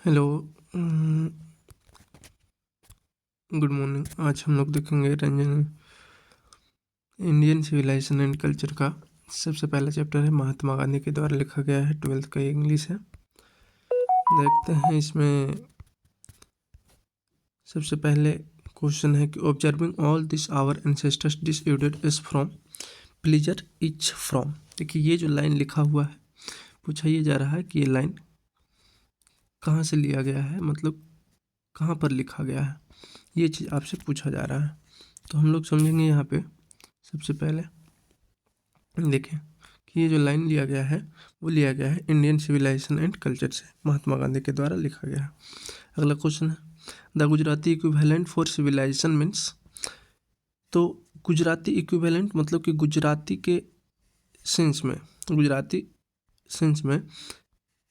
Hello. Good morning. आज हम लोग देखेंगे Ranjan Indian civilisation and culture का सबसे पहला चैप्टर है, महात्मा गांधी के द्वारा लिखा गया है। 12th का इंग्लिश है। देखते हैं इसमें सबसे पहले क्वेश्चन है कि observing all this our ancestors disordered is from pleasure each from. देखिए ये जो लाइन लिखा हुआ है, पूछा ये जा रहा है कि ये लाइन कहाँ से लिया गया है, मतलब कहाँ पर लिखा गया है, ये चीज़ आपसे पूछा जा रहा है। तो हम लोग समझेंगे यहाँ पे सबसे पहले देखें कि ये जो लाइन लिया गया है वो लिया गया है इंडियन सिविलाइजेशन एंड कल्चर से, महात्मा गांधी के द्वारा लिखा गया है। अगला क्वेश्चन है the Gujarati equivalent for civilisation means. तो गुजराती इक्विवेलेंट मतलब कि गुजराती के सेंस में, गुजराती सेंस में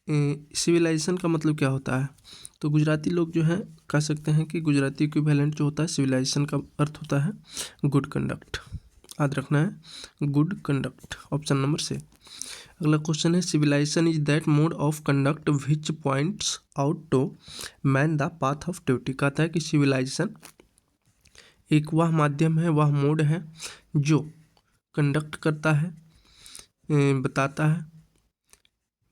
सिविलाइजेशन का मतलब क्या होता है। तो गुजराती लोग जो है कह सकते हैं कि गुजराती इक्विवेलेंट जो होता है सिविलाइजेशन का अर्थ होता है गुड कंडक्ट। याद रखना है गुड कंडक्ट, ऑप्शन नंबर से। अगला क्वेश्चन है civilisation is that mode of conduct which points out to man the path of duty. कहता है कि सिविलाइजेशन एक वह माध्यम है, वह मोड है जो कंडक्ट करता है, बताता है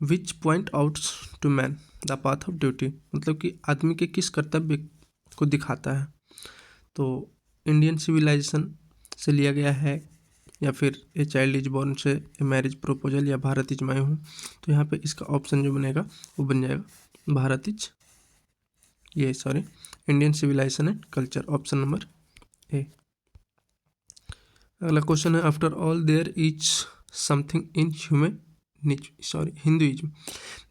which point out to man the path of duty, मतलब कि आदमी के किस कर्तव्य को दिखाता है। तो इंडियन सिविलाइजेशन से लिया गया है, या फिर ए चाइल्ड इज बॉर्न से, ए मैरिज प्रपोजल, या भारत इज मैं हूँ। तो यहाँ पे इसका ऑप्शन जो बनेगा वो बन जाएगा भारत इज, ये sorry Indian civilisation and culture, option number A. अगला क्वेश्चन है after all there is something in Hinduism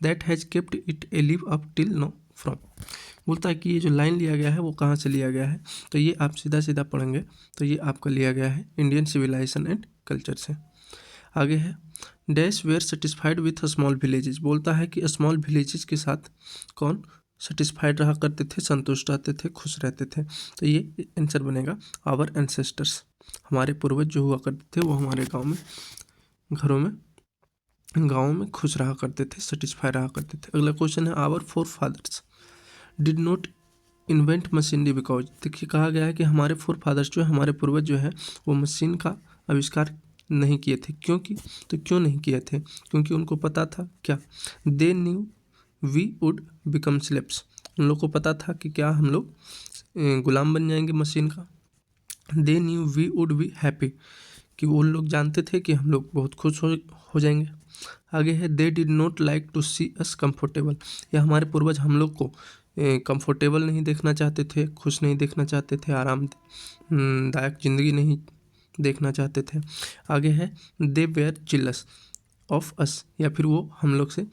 that has kept it alive up till now from. बोलता है कि ये जो लाइन लिया गया है वो कहाँ से लिया गया है। तो ये आप सीधा सीधा पढ़ेंगे तो ये आपका लिया गया है इंडियन सिविलाइजेशन एंड कल्चर से। आगे है dash were satisfied with small villages. बोलता है कि स्मॉल विलेजेस के साथ कौन सेटिस्फाइड रहा करते थे, संतुष्ट रहते थे, खुश रहते थे। तो ये आंसर बनेगा आवर एंसेस्टर्स। हमारे पूर्वज जो हुआ करते थे वो हमारे गाँव में, घरों में, गाँव में खुश रहा करते थे, सेटिस्फाई रहा करते थे। अगला क्वेश्चन है our forefathers did not invent machinery because. देखिए कहा गया है कि हमारे फोर फादर्स जो है, हमारे पूर्वज जो है वो मशीन का आविष्कार नहीं किए थे। क्योंकि तो क्यों नहीं किए थे, क्योंकि उनको पता था क्या, they knew we would become slaves. उन लोग को पता था कि क्या हम लोग गुलाम बन जाएंगे मशीन का। They knew we would be happy, कि वो लोग जानते थे कि हम लोग बहुत खुश हो जाएंगे। आगे है they did not like to see us comfortable. या हमारे पूर्वज हम लोग को कंफर्टेबल नहीं देखना चाहते थे, खुश नहीं देखना चाहते थे, आरामदायक ज़िंदगी नहीं देखना चाहते थे। आगे है दे वेयर चिल्लस ऑफ अस, या फिर वो हम लोग से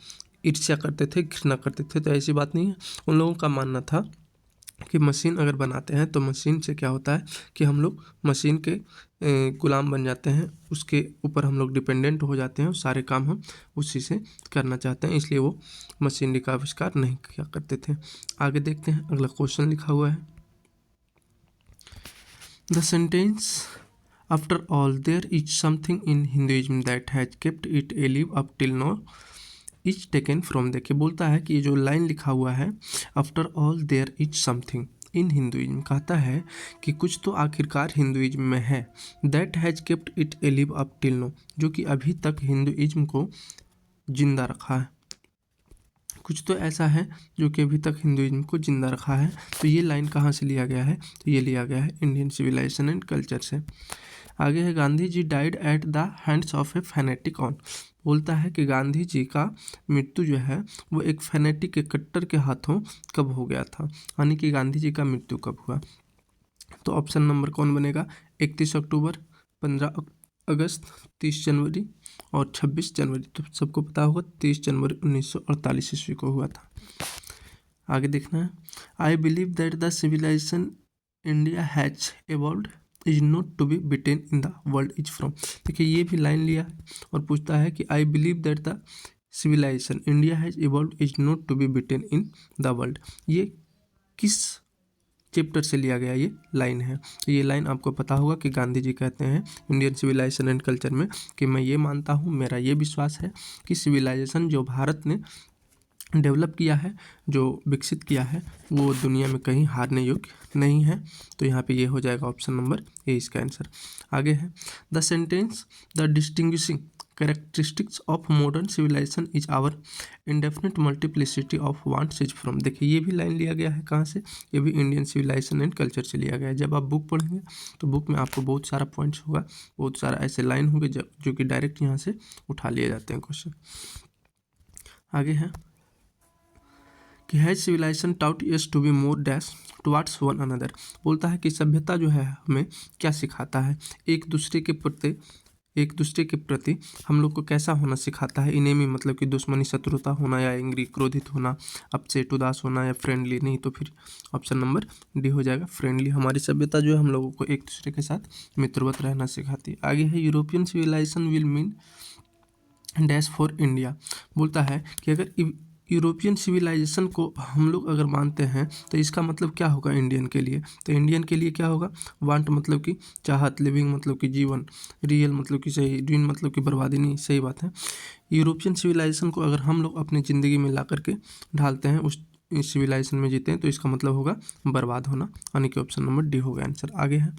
ईर्ष्या करते थे, घृणा करते थे। तो ऐसी बात नहीं है। उन लोगों का मानना था कि मशीन अगर बनाते हैं तो मशीन से क्या होता है कि हम लोग मशीन के गुलाम बन जाते हैं, उसके ऊपर हम लोग डिपेंडेंट हो जाते हैं, सारे काम हम उसी से करना चाहते हैं, इसलिए वो मशीनरी का आविष्कार नहीं किया करते थे। आगे देखते हैं अगला क्वेश्चन लिखा हुआ है the sentence after all there is something in Hinduism that has kept it alive up till now is taken from. देखिए बोलता है कि ये जो लाइन लिखा हुआ है after all there is something in Hinduism, कहता है कि कुछ तो आखिरकार हिंदुइज्म में है, that has kept it alive up till now, जो कि अभी तक हिंदुइज्म को जिंदा रखा है। कुछ तो ऐसा है जो कि अभी तक हिंदुइज्म को जिंदा रखा है। तो ये लाइन कहाँ से लिया गया है, तो ये लिया गया है इंडियन सिविलाइजेशन एंड कल्चर से। आगे है Gandhi ji died at the hands of a fanatic on. बोलता है कि गांधी जी का मृत्यु जो है वो एक फैनेटिक के कट्टर के हाथों कब हो गया था, यानी कि गांधी जी का मृत्यु कब हुआ। तो ऑप्शन नंबर कौन बनेगा, 31 अक्टूबर, 15 अगस्त, 30 जनवरी और 26 जनवरी। तो सबको पता होगा 30 जनवरी 1948 ईस्वी को हुआ था। आगे देखना है I believe that the civilisation India has evolved is not to be beaten in the world is from. देखिए ये भी लाइन लिया है और पूछता है कि I believe that the civilisation India has evolved is not to be beaten in the world. ये किस चैप्टर से लिया गया ये लाइन है। तो ये लाइन आपको पता होगा कि गांधी जी कहते हैं इंडियन सिविलाइजेशन एंड कल्चर में कि मैं ये मानता हूँ, मेरा ये विश्वास है कि सिविलाइजेशन जो भारत ने डेवलप किया है, जो विकसित किया है, वो दुनिया में कहीं हारने योग्य नहीं है। तो यहाँ पे ये हो जाएगा ऑप्शन नंबर ए इसका आंसर। आगे है the sentence the distinguishing characteristics of modern civilisation is our indefinite multiplicity of wants is from. देखिए ये भी लाइन लिया गया है कहाँ से, ये भी इंडियन सिविलाइजेशन एंड कल्चर से लिया गया है। जब आप बुक पढ़ेंगे तो बुक में आपको बहुत सारा पॉइंट्स होगा, बहुत सारा ऐसे लाइन होंगे जो कि डायरेक्ट यहाँ से उठा लिए जाते हैं क्वेश्चन। आगे है कि has civilisation taught us to be more dash towards one another. बोलता है कि सभ्यता जो है हमें क्या सिखाता है, एक दूसरे के प्रति हम लोग को कैसा होना सिखाता है। इनेमी मतलब कि दुश्मनी, शत्रुता होना, या एंग्री क्रोधित होना, अपसेट उदास होना, या फ्रेंडली। नहीं तो फिर ऑप्शन नंबर डी हो जाएगा फ्रेंडली। हमारी सभ्यता जो है हम लोगों को एक दूसरे के साथ मित्रवत रहना सिखाती है। आगे है European civilisation will mean dash for India. बोलता है कि अगर यूरोपियन सिविलाइजेशन को हम लोग अगर मानते हैं तो इसका मतलब क्या होगा इंडियन के लिए। तो इंडियन के लिए क्या होगा, वांट मतलब कि चाहत, लिविंग मतलब कि जीवन, रियल मतलब कि सही, ड्रीम मतलब कि बर्बादी। नहीं, सही बात है। यूरोपियन सिविलाइजेशन को अगर हम लोग अपनी ज़िंदगी में ला करके ढालते हैं, उस सिविलाइजेशन में जीते हैं, तो इसका मतलब होगा बर्बाद होना, यानी कि ऑप्शन नंबर डी होगा आंसर। आगे है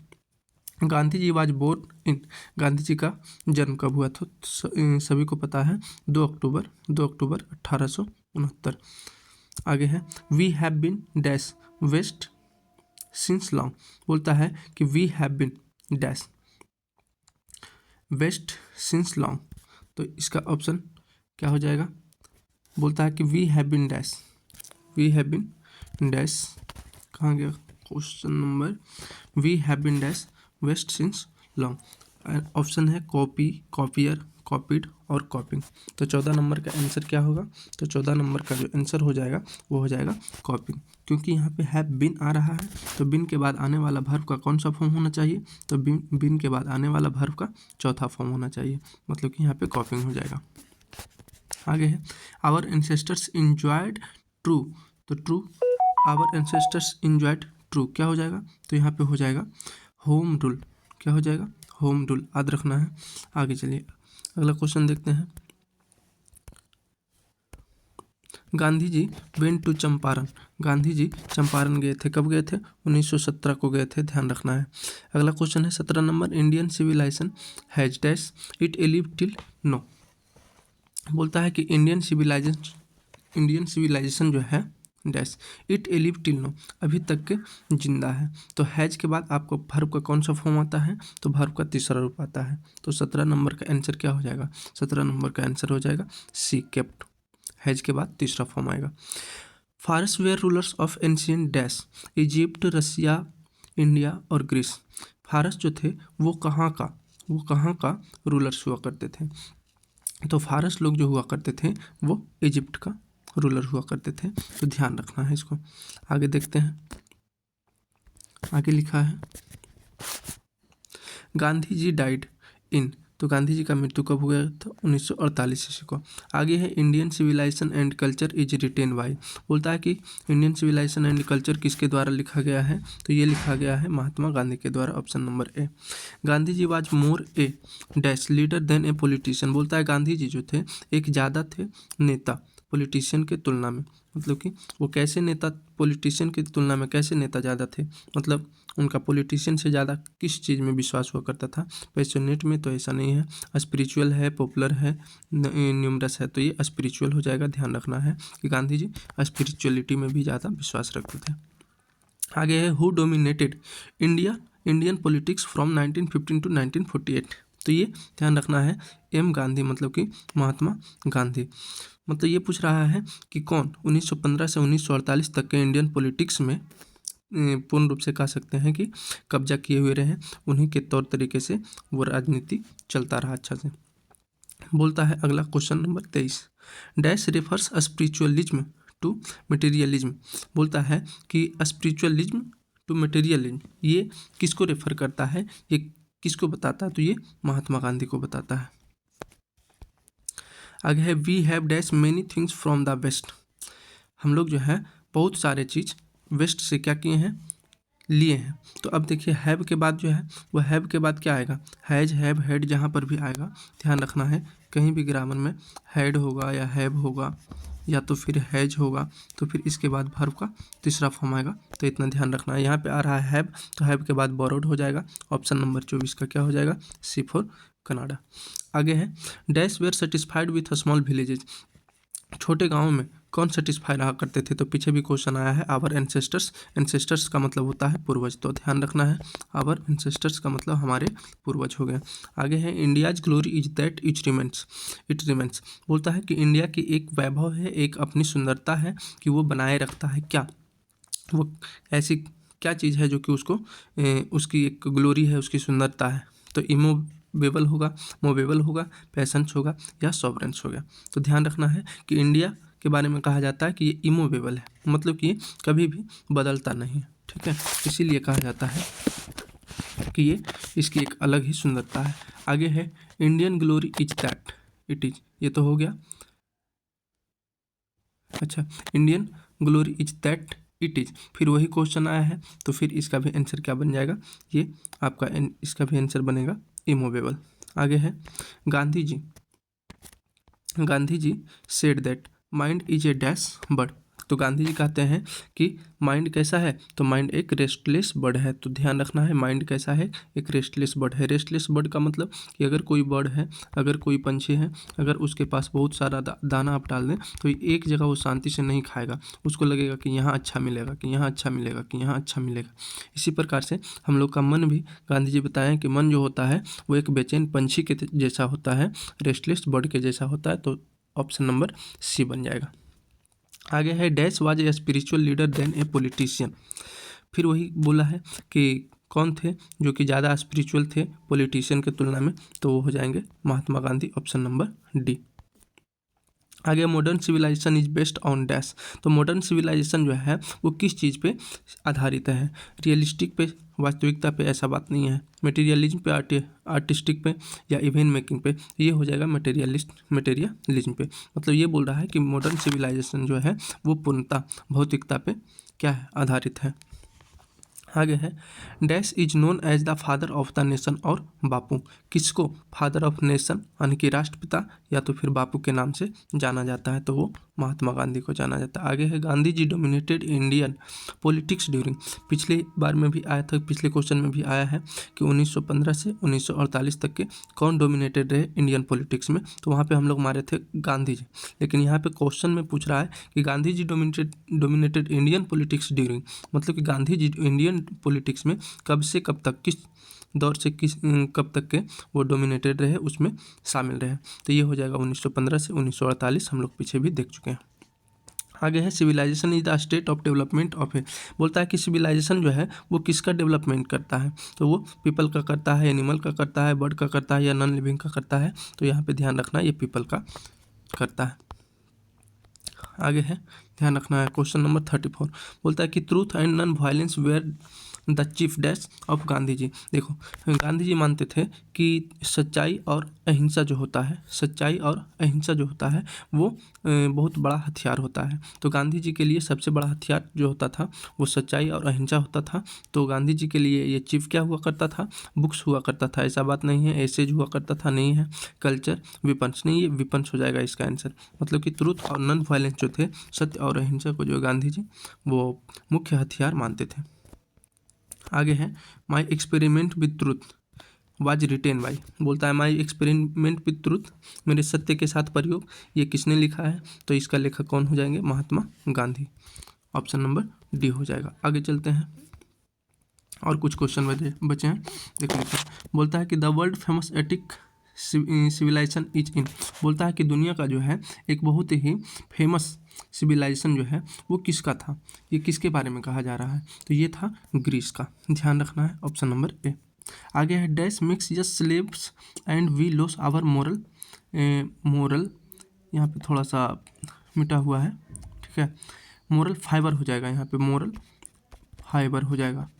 Gandhi ji was born in. Gandhi ji का जन्म कब हुआ था, सभी को पता है 2 अक्टूबर 1869। आगे है we have been dash west since long. बोलता है कि we have been dash west since long. तो इसका ऑप्शन क्या हो जाएगा, बोलता है कि वी हैव बीन डैश, कहाँ गया question number, we have been dash west since long. Option है कॉपी, कॉपियर, कॉपीड और कॉपिंग। तो 14 नंबर का आंसर क्या होगा, तो 14 नंबर का जो आंसर हो जाएगा वो हो जाएगा कॉपिंग। क्योंकि यहाँ पे हैव बीन आ रहा है, तो बीन के बाद आने वाला वर्ब का कौन सा फॉर्म होना चाहिए, तो बीन के बाद आने वाला वर्ब का चौथा फॉर्म होना चाहिए, मतलब कि यहाँ पे कॉपिंग हो जाएगा। आगे है आवर एंसेस्टर्स इंजॉयड ट्रू। तो true, our ancestors enjoyed true क्या हो जाएगा, तो यहाँ पे हो जाएगा होम रूल। क्या हो जाएगा, होम रूल, याद रखना है। आगे चलिए अगला क्वेश्चन देखते हैं। Gandhi ji went to Champaran. गांधी जी चंपारण गए थे, कब गए थे, 1917 को गए थे, ध्यान रखना है। अगला क्वेश्चन है 17 number, Indian civilisation has dash it alive till now. बोलता है कि इंडियन सिविलाइजेशन जो है dash it alive till now, अभी तक के जिंदा है। तो हैज के बाद आपको वर्ब का कौन सा फॉर्म आता है, तो वर्ब का तीसरा रूप आता है। तो 17 नंबर का आंसर क्या हो जाएगा, 17 नंबर का आंसर हो जाएगा सी, केप्ट। हैज के बाद तीसरा फॉर्म आएगा। Pharaohs were rulers of ancient dash Egypt, Russia, India और ग्रीस। फारस जो थे वो कहाँ का रूलर्स हुआ करते थे, तो फारस लोग जो हुआ करते थे वो इजिप्ट का रूलर हुआ करते थे। तो ध्यान रखना है इसको। आगे देखते हैं, आगे लिखा है गांधी जी डाइड इन। तो गांधी जी का मृत्यु कब हुआ था, 1948 ईस्वी को। आगे है Indian civilisation and culture is written by. बोलता है कि इंडियन सिविलाइजेशन एंड कल्चर किसके द्वारा लिखा गया है, तो ये लिखा गया है महात्मा गांधी के द्वारा, option number A. Gandhi ji was more a dash leader than a politician. बोलता है गांधी जी जो थे एक ज़्यादा थे नेता पॉलिटिशियन के तुलना में, मतलब कि वो कैसे नेता, पॉलिटिशियन की तुलना में कैसे नेता ज़्यादा थे, मतलब उनका पॉलिटिशियन से ज़्यादा किस चीज़ में विश्वास हुआ करता था। पैशनेट में तो ऐसा नहीं है, स्पिरिचुअल है, पॉपुलर है, न्यूमरस है, तो ये स्पिरिचुअल हो जाएगा। ध्यान रखना है कि गांधी जी स्पिरिचुअलिटी में भी ज़्यादा विश्वास रखते थे। आगे है who dominated Indian politics from 1915 to 1948। तो ये ध्यान रखना है एम गांधी, मतलब कि महात्मा गांधी। मतलब ये पूछ रहा है कि कौन 1915 से 1948 तक के इंडियन पॉलिटिक्स में पूर्ण रूप से कह सकते हैं कि कब्जा किए हुए रहे, उन्हीं के तौर तरीके से वो राजनीति चलता रहा अच्छा से। बोलता है अगला question number 23, dash refers spiritualism to materialism. बोलता है कि स्पिरिचुअलिज्म टू मटेरियलिज्म ये किसको रेफर करता है, ये किसको बताता है, तो ये महात्मा गांधी को बताता है। आगे है we have dash many things from the west. हम लोग जो है बहुत सारे चीज़ वेस्ट से क्या किए हैं, लिए हैं। तो अब देखिए हैव के बाद जो है वो हैव के बाद क्या आएगा, हैज, हैव, हैड, जहाँ पर भी आएगा ध्यान रखना है, कहीं भी ग्रामर में हैड होगा या हैव होगा या तो फिर हैज होगा, तो फिर इसके बाद वर्ब का तीसरा फॉर्म आएगा। तो इतना ध्यान रखना है। यहाँ पे आ रहा है हैव, तो हैव के बाद बोरोड हो जाएगा। ऑप्शन नंबर 24 का क्या हो जाएगा? C for Canada. आगे है dash were satisfied with small villages. छोटे गाँव में कौन सेटिस्फाई रहा करते थे? तो पीछे भी क्वेश्चन आया है। आवर एंसेस्टर्स, एंसेस्टर्स का मतलब होता है पूर्वज, तो ध्यान रखना है। आवर एंसेस्टर्स का मतलब हमारे पूर्वज हो गए। आगे है India's glory is that it remains. बोलता है कि इंडिया की एक वैभव है, एक अपनी सुंदरता है कि वो बनाए रखता है क्या? वो ऐसी क्या चीज़ है जो कि उसको उसकी एक ग्लोरी है, उसकी सुंदरता है? तो इमोवेबल होगा, मोवेबल होगा, पैसेंस होगा या सॉवरेंस हो गया। तो ध्यान रखना है कि इंडिया के बारे में कहा जाता है कि ये इमोवेबल है, मतलब कि कभी भी बदलता नहीं है, ठीक है। इसीलिए कहा जाता है कि ये इसकी एक अलग ही सुंदरता है। आगे है Indian glory is that it is, ये तो हो गया। अच्छा, Indian glory is that it is, फिर वही क्वेश्चन आया है, तो फिर इसका भी आंसर क्या बन जाएगा? ये आपका इसका भी आंसर बनेगा इमोवेबल। आगे है Gandhi ji said that mind is a dash bird. तो गांधी जी कहते हैं कि माइंड कैसा है? तो माइंड एक रेस्टलेस बर्ड है। तो ध्यान रखना है, माइंड कैसा है? एक रेस्टलेस बर्ड है। रेस्टलेस बर्ड का मतलब कि अगर कोई बर्ड है, अगर कोई पंछी है, अगर उसके पास बहुत सारा दाना आप डाल दें तो एक जगह वो शांति से नहीं खाएगा, उसको लगेगा कि यहाँ अच्छा मिलेगा, कि यहाँ अच्छा मिलेगा, कि यहाँ अच्छा मिलेगा। इसी प्रकार से हम लोग का मन भी, गांधी जी बताएं कि मन जो होता है वो एक बेचैन पंछी के जैसा होता है, रेस्टलेस बर्ड के जैसा होता है। तो ऑप्शन नंबर सी बन जाएगा। आगे है dash was a spiritual leader than a politician. फिर वही बोला है कि कौन थे जो कि ज़्यादा स्पिरिचुअल थे पॉलिटिशियन के तुलना में, तो वो हो जाएंगे Mahatma Gandhi, option number D. आगे modern civilisation is based on dash. तो मॉडर्न सिविलाइजेशन जो है वो किस चीज़ पे आधारित है? रियलिस्टिक पे, वास्तविकता पे, ऐसा बात नहीं है। मटेरियलिज्म पे, आर्टिस्टिक पे, या इवेंट मेकिंग पे? ये हो जाएगा मटेरियलिज्म पे। मतलब ये बोल रहा है कि मॉडर्न सिविलाइजेशन जो है वो पूर्णतः भौतिकता पे क्या है? आधारित है। आगे है dash is known as the father of the nation. और बापू, किसको फादर ऑफ नेशन यानी कि राष्ट्रपिता या तो फिर बापू के नाम से जाना जाता है? तो वो महात्मा गांधी को जाना जाता है। आगे है गांधी जी डोमिनेटेड इंडियन पॉलिटिक्स ड्यूरिंग। पिछली बार में भी आया था, पिछले क्वेश्चन में भी आया है कि 1915 से 1948 तक के कौन डोमिनेटेड रहे इंडियन पॉलिटिक्स में? तो वहाँ पे हम लोग मारे थे गांधी जी। लेकिन यहाँ पे क्वेश्चन में पूछ रहा है कि Gandhi ji dominated Indian politics during, मतलब कि गांधी जी इंडियन पॉलिटिक्स में कब से कब तक, किस दौर से किस कब तक के वो डोमिनेटेड रहे, उसमें शामिल रहे। तो ये हो जाएगा 1915 से 1948, हम लोग पीछे भी देख चुके हैं। आगे है civilisation is the state of development of a. बोलता है कि सिविलाइजेशन जो है वो किसका डेवलपमेंट करता है? तो वो पीपल का करता है, एनिमल का करता है, बर्ड का करता है, या नॉन लिविंग का करता है? तो यहाँ पे ध्यान रखना है ये पीपल का करता है। आगे है ध्यान रखना है क्वेश्चन नंबर 34। बोलता है कि truth and non violence were the chief dash of Gandhi ji. देखो, गांधी जी मानते थे कि सच्चाई और अहिंसा जो होता है, सच्चाई और अहिंसा जो होता है वो बहुत बड़ा हथियार होता है। तो गांधी जी के लिए सबसे बड़ा हथियार जो होता था वो सच्चाई और अहिंसा होता था। तो गांधी जी के लिए ये चीफ क्या हुआ करता था? बुक्स हुआ करता था, ऐसा बात नहीं है। एसेज हुआ करता था, नहीं है। कल्चर, विपन्स, नहीं, ये विपन्स हो जाएगा इसका आंसर। मतलब कि ट्रूथ और नॉन वायलेंस जो थे, सत्य और अहिंसा को जो गांधी जी वो मुख्य हथियार मानते थे। आगे है माई experiment with truth was written by. बोलता है माई एक्सपेरिमेंट विथ ट्रूथ, मेरे सत्य के साथ प्रयोग, ये किसने लिखा है? तो इसका लेखक कौन हो जाएंगे? Mahatma Gandhi, option number D हो जाएगा। आगे चलते हैं, और कुछ क्वेश्चन बचे हैं, देख लेते हैं। बोलता है कि the world famous Attic civilisation is in. बोलता है कि दुनिया का जो है एक बहुत ही फेमस सिविलाइजेशन जो है वो किसका था? ये किसके बारे में कहा जा रहा है? तो ये था ग्रीस का। ध्यान रखना है, ऑप्शन नंबर ए। आगे है dash makes us slaves and we lose our moral. यहाँ पे थोड़ा सा मिटा हुआ है, ठीक है। मोरल फाइबर हो जाएगा, यहाँ पे मोरल फाइबर हो जाएगा,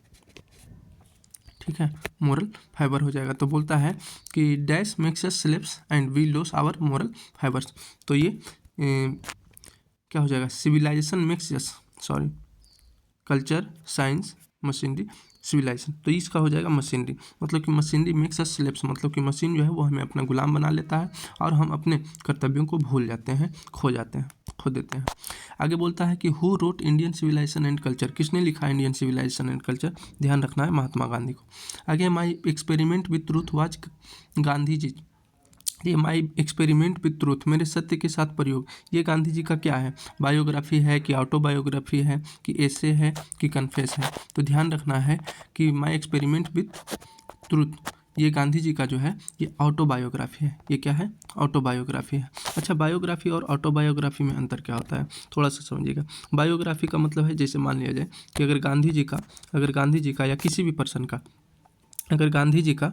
ठीक है, मोरल फाइबर हो जाएगा। तो बोलता है कि dash makes us slaves and we lose our moral fibres. तो ये क्या हो जाएगा? Civilisation makes us, sorry, culture, science, machinery, civilisation. तो इसका हो जाएगा मशीनरी। मतलब कि मशीनरी मेक्स अस स्लेव्स, मतलब कि मशीन जो है वो हमें अपना गुलाम बना लेता है और हम अपने कर्तव्यों को भूल जाते हैं, खो जाते हैं। खो देते हैं। आगे बोलता है कि who wrote Indian civilisation and culture, किसने लिखा है इंडियन सिविलाइजेशन एंड कल्चर, ध्यान रखना है महात्मा गांधी को। आगे my experiment with truth was Gandhi ji, ये माई एक्सपेरिमेंट विथ ट्रूथ, मेरे सत्य के साथ प्रयोग, ये गांधी जी का क्या है, बायोग्राफी है कि ऑटोबायोग्राफी है कि एसे है कि कन्फेस है। तो ध्यान रखना है कि माई एक्सपेरिमेंट विथ ट्रूथ ये गांधी जी का जो है ये ऑटोबायोग्राफी है। ये क्या है, ऑटोबायोग्राफी है। अच्छा, बायोग्राफी और ऑटोबायोग्राफी में अंतर क्या होता है, थोड़ा सा समझिएगा। बायोग्राफी का मतलब है, जैसे मान लिया जाए कि अगर गांधी जी का या किसी भी पर्सन का, अगर गांधी जी का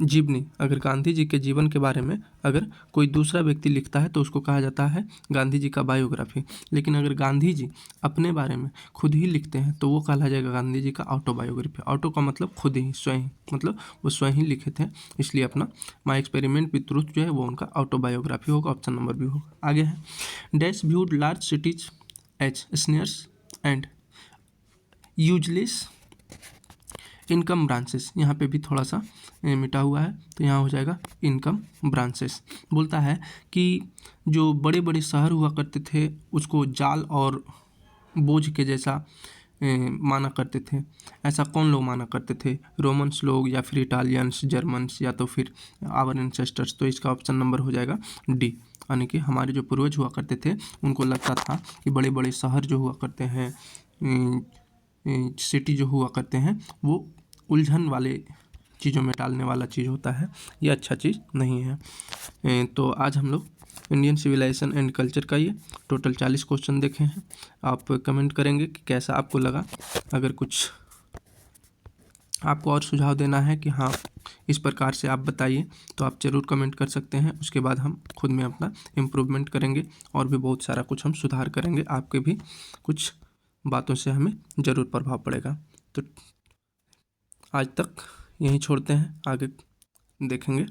जीवनी, अगर गांधी जी के जीवन के बारे में अगर कोई दूसरा व्यक्ति लिखता है तो उसको कहा जाता है गांधी जी का बायोग्राफी। लेकिन अगर गांधी जी अपने बारे में खुद ही लिखते हैं तो वो कहा जाएगा गांधी जी का ऑटोबायोग्राफी। ऑटो का मतलब खुद ही, स्वयं, मतलब वो स्वयं ही लिखे थे, इसलिए अपना माई एक्सपेरिमेंट विथ ट्रूथ जो है वो उनका ऑटोबायोग्राफी होगा। ऑप्शन नंबर बी होगा। आगे है dash viewed large cities as snares and useless encumbrances, यहाँ पे भी थोड़ा सा मिटा हुआ है तो यहाँ हो जाएगा इनकम ब्रांचेस। बोलता है कि जो बड़े बड़े शहर हुआ करते थे उसको जाल और बोझ के जैसा माना करते थे। ऐसा कौन लोग माना करते थे, रोमन्स लोग या फिर इटालियंस, जर्मन्स या तो फिर आवर एंसेस्टर्स। तो इसका ऑप्शन नंबर हो जाएगा डी, यानी कि हमारे जो पूर्वज हुआ करते थे उनको लगता था कि बड़े बड़े शहर जो हुआ करते हैं, सिटी जो हुआ करते हैं वो उलझन वाले चीज़ों में डालने वाला चीज़ होता है, ये अच्छा चीज़ नहीं है। तो आज हम लोग इंडियन सिविलाइजेशन एंड कल्चर का ये टोटल 40 क्वेश्चन देखे हैं। आप कमेंट करेंगे कि कैसा आपको लगा। अगर कुछ आपको और सुझाव देना है कि हाँ इस प्रकार से आप बताइए तो आप ज़रूर कमेंट कर सकते हैं। उसके बाद हम खुद में अपना इम्प्रूवमेंट करेंगे और भी बहुत सारा कुछ हम सुधार करेंगे। आपके भी कुछ बातों से हमें ज़रूर प्रभाव पड़ेगा। तो आज तक यहीं छोड़ते हैं, आगे देखेंगे।